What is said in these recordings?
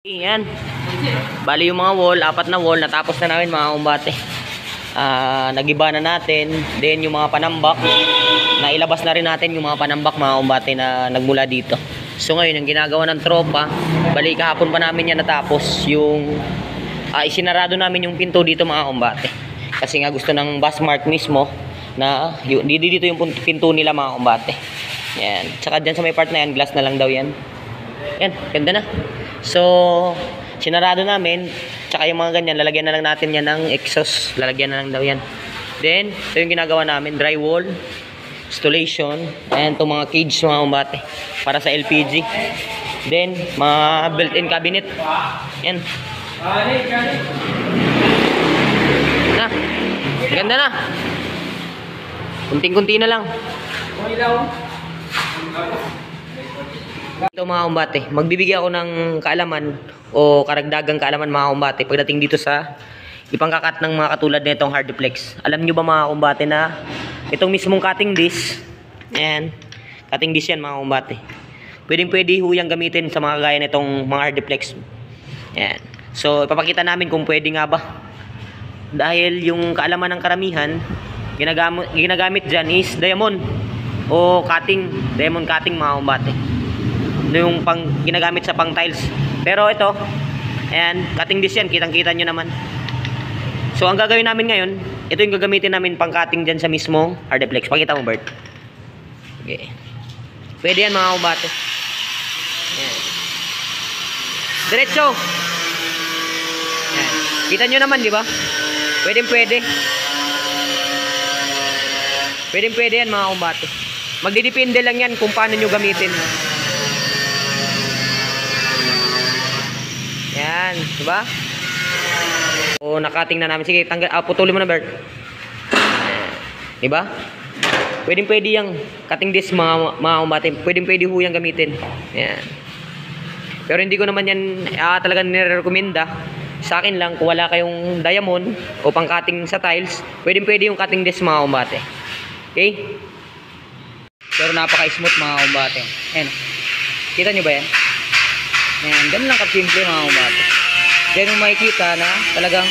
Yan. Bali yung mga wall, apat na wall, natapos na namin mga kumbate. Nagiba na natin. Then yung mga panambak, nailabas na rin natin yung mga panambak mga kumbate na nagmula dito. So ngayon, yung ginagawa ng tropa, bali kahapon pa namin yan natapos. Yung isinarado namin yung pinto dito mga kumbate. Kasi nga gusto ng bus mark mismo na dito yung pinto nila mga kumbate. Yan. Tsaka dyan sa may part na yan, glass na lang daw yan. Yan, ganda na. So, sinarado namin. Tsaka yung mga ganyan, lalagyan na lang natin yan ng exhaust. Lalagyan na lang daw yan. Then, ito yung ginagawa namin. Drywall, installation, and itong mga cage mga kumbate para sa LPG. Then, mga built-in cabinet. Yan. Na. Ganda na. Kunting-kunti na lang. Ito mga kumbate, magbibigay ako ng kaalaman o karagdagang kaalaman mga kumbate pagdating dito sa ipangkakat ng mga katulad nitong hardiplex. Alam nyo ba mga kumbate na itong mismong cutting disc, ayan, cutting disc yan mga kumbate. Pwede ho yung gamitin sa mga gaya nitong mga hardiplex. Ayan. So ipapakita namin kung pwede nga ba. Dahil yung kaalaman ng karamihan, ginagamit dyan is diamond o cutting, diamond cutting mga kumbate. Yung ginagamit sa pang tiles. Pero ito, ayan, cutting disc yan, kitang-kita nyo naman. So ang gagawin namin ngayon, ito yung gagamitin namin pang cutting dyan sa mismong hardiplex. Pakita mo, Bert. Okay. Pwede yan mga kumbate. Ayan. Diretso. Ayan. Kita nyo naman, di ba? Pwede. Pwede yan mga kumbate. Magdidepende lang yan kung paano nyo gamitin. Yan, diba? O, nakating na namin. Sige, putulin mo na, Bert. Diba? Pwede yung cutting disc mga kumbate. Pwede ho yung gamitin. Yan. Pero hindi ko naman yan talagang nire-recommenda. Sa akin lang, kung wala kayong diamond o pang cutting sa tiles, pwede yung cutting disc mga kumbate. Okay? Pero napaka-smooth mga kumbate. Ayan. Kita nyo ba yan? Ayan. Ganun lang kasimple mga kumbate. Diyan yung makikita na talagang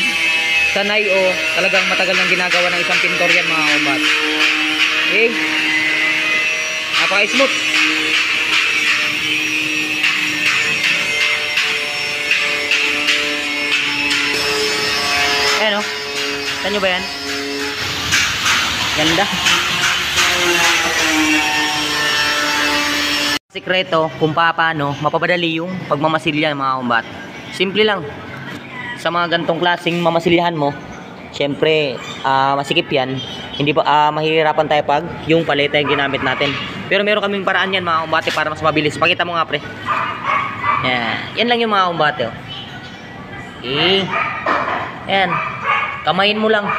sanay o talagang matagal nang ginagawa ng isang pintor yan mga kumbate. Okay? Napaka-smooth. Ayan o. Kita nyo ba yan? Ganda. Sikreto kung paano mapapadali yung pagmamasilya mga kumbate. Simple lang. Sa mga gantong klaseng mamasilyahan mo, syempre masikip yan. Hindi pa mahihirapan tayo pag yung paleta yung ginamit natin. Pero meron kaming paraan yan mga kumbate para mas mabilis. Pakita mo nga pre. Yan lang yung mga kumbate oh. Okay. Yan. Kamayin mo lang.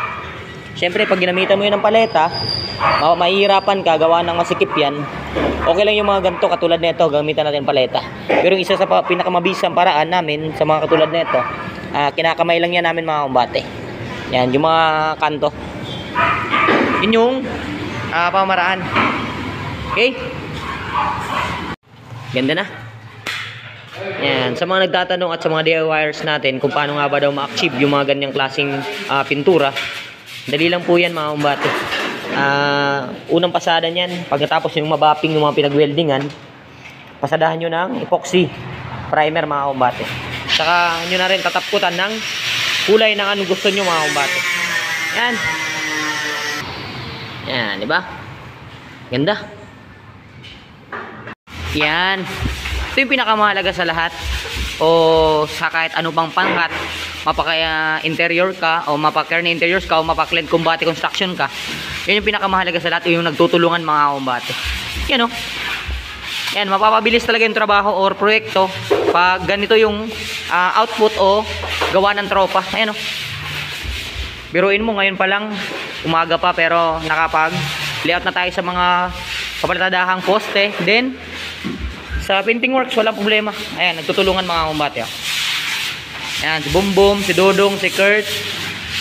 Syempre pag ginamitan mo yun ng paleta, mahihirapan ka gawa ng masikip yan. Okay lang yung mga ganito katulad nito, gamitan natin paleta. Pero yung isa sa pinakamabisang paraan namin sa mga katulad nito, kinakamay lang yan namin mga kumbate. Yan, yung mga kanto. Yun yung pamaraan. Okay? Ganda na. Yan, sa mga nagtatanong at sa mga DIYers natin kung paano nga ba daw ma-achieve yung mga ganyang klaseng pintura, dali lang po yan mga kumbate. Unang pasada niyan, pagkatapos yung mabapping yung mga pinag-weldingan, pasadahan nyo ng epoxy primer mga kumbate. Saka nyo na rin tatapkutan ng kulay ng anong gusto nyo mga kumbate. Yan. Yan, diba? Ganda. Yan. Ito yung pinakamahalaga sa lahat o sa kahit ano pang pangkat, mapaka interior ka o mapaka-kernel interiors ka o mapaka-Led Combate construction ka. Yan yung pinakamahalaga sa lahat, yung nagtutulungan mga kumbate. Yan o. Yan, mapapabilis talaga yung trabaho or proyekto pag ganito yung output o gawa ng tropa. Ayan o. Biruin mo, ngayon pa lang, umaga pa pero nakapag-layout na tayo sa mga kapalitadahang poste. Then, sa painting works, walang problema. Ayan, nagtutulungan mga kumbate o. Ayan, si Bumbum, si Dodong, si Kurt,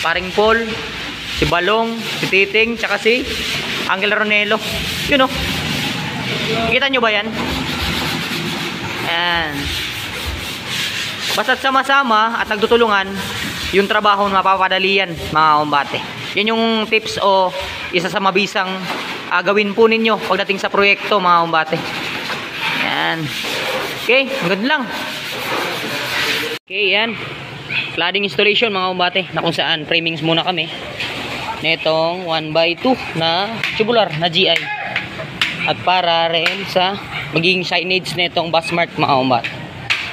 Paring Paul, si Balong, si Titing, tsaka si Angel Ronelo. Yun o. Kita nyo ba yan? Ayan. Basta't sama-sama at nagtutulungan, yung trabaho mapapadali yan, mga kumbate. Yan yung tips o isa sa mabisang gawin po ninyo pagdating sa proyekto, mga kumbate. Yan. Okay, hanggang lang. Okay, yan. Cladding installation, mga kumbate, na kung saan framings muna kami netong 1x2 na tubular na GI. At para rin sa magiging signage netong Busmark, mga kumbate,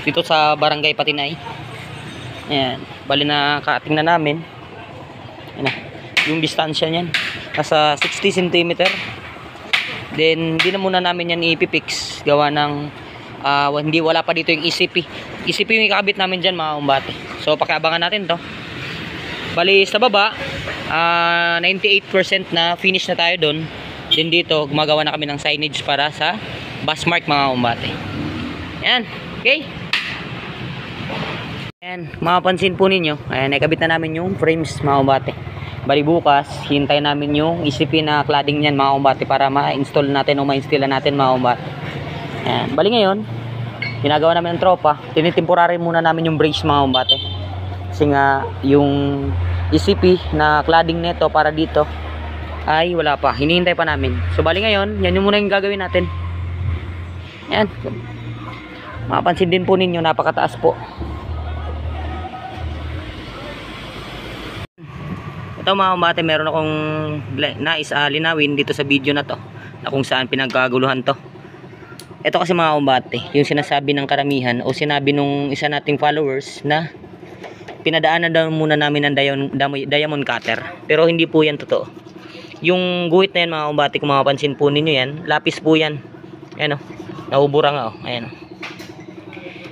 dito sa Barangay Patinay. Ayan, bali na cutting na namin. Ayan na, yung distansya niyan nasa 60 cm. Then hindi na muna namin yan ipipix gawa ng hindi, wala pa dito yung ECP yung ikakabit namin dyan, mga kumbate. So pakiabangan natin to. Bali sa baba 98% na finish na tayo doon. Then dito gumagawa na kami ng signage para sa Busmark, mga kumbate. Ayan, okay. Ayan, mapapansin po ninyo, ayan, nakabit na namin yung frames, mga kumbate. Bali bukas, hintay namin yung ECP na cladding niyan, mga kumbate, para ma-install natin o ma-install natin, mga kumbate. Ayan, bali ngayon, ginagawa namin ng tropa, tinitemporary muna namin yung brace, mga kumbate. Kasi nga, yung ECP na cladding nito para dito, ay wala pa, hinihintay pa namin. So bali ngayon, yan yung muna yung gagawin natin. Ayan, mapapansin din po ninyo, napakataas po. Ito, mga kumbate, meron akong nais linawin dito sa video na to, na kung saan pinagkaguluhan to. Ito kasi, mga kumbate, yung sinasabi ng karamihan o sinabi nung isa nating followers na pinadaanan daw muna namin ng diamond cutter, pero hindi po yan totoo. Yung guhit na yan, mga kumbate, kung mapapansin po ninyo yan, lapis po yan. Ayan o, naubura nga o, ayan o.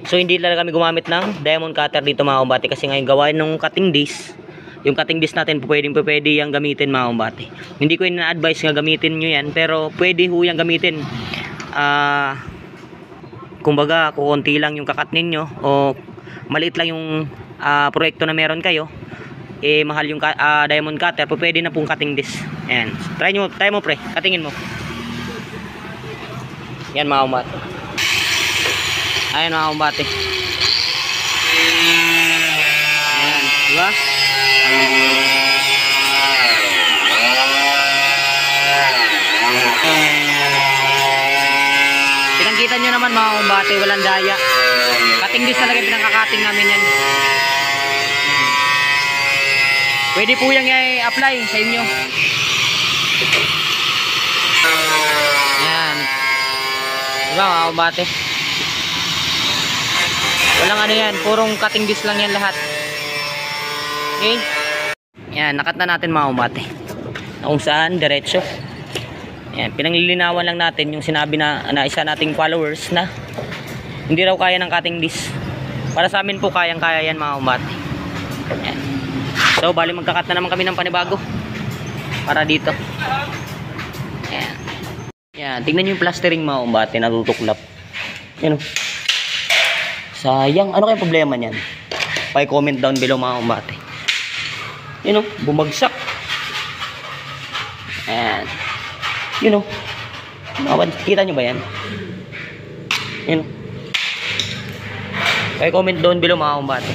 So hindi talaga kami gumamit ng diamond cutter dito, mga kumbate, kasi ngayon gawain ng cutting disc. Yung cutting disc natin, pwede yung gamitin, mga kumbate. Hindi ko ina-advise nga gamitin nyo yan, pero pwede ho yung gamitin. Kumbaga, kukunti lang yung kakat ninyo o maliit lang yung proyekto na meron kayo, mahal yung diamond cutter, pwede na pong cutting disc. Ayan, try mo pre, cuttingin mo. Yan, mga kumbate. Ayan, mga kumbate. Ayan, diba? Pinangkitan nyo naman, mga kumbate, walang daya. Cutting disc talaga pinangkakating namin yan. Pwede po yung i-apply sa inyo. Yan, diba, mga kumbate? Walang ano yan, purong cutting disc lang yan lahat. Okay. Yan, nakat na natin, mga kumbate, na kung saan diretso. Yan, pinanglilinawan lang natin yung sinabi na isa nating followers na hindi raw kaya ng cutting disc. Para sa amin po, kayang-kaya yan, mga kumbate. Yan. So bali magkakat na naman kami ng panibago para dito. Yan. Yan, tingnan nyo yung plastering, mga kumbate, natutuklap. Yan o. Sayang, ano kaya problema niyan? Pa-comment down below, mga kumbate. Yun o, bumagsak. Ayan. Yun o. Kita nyo ba yan? Yun o. Kaya comment down below, mga kumbate.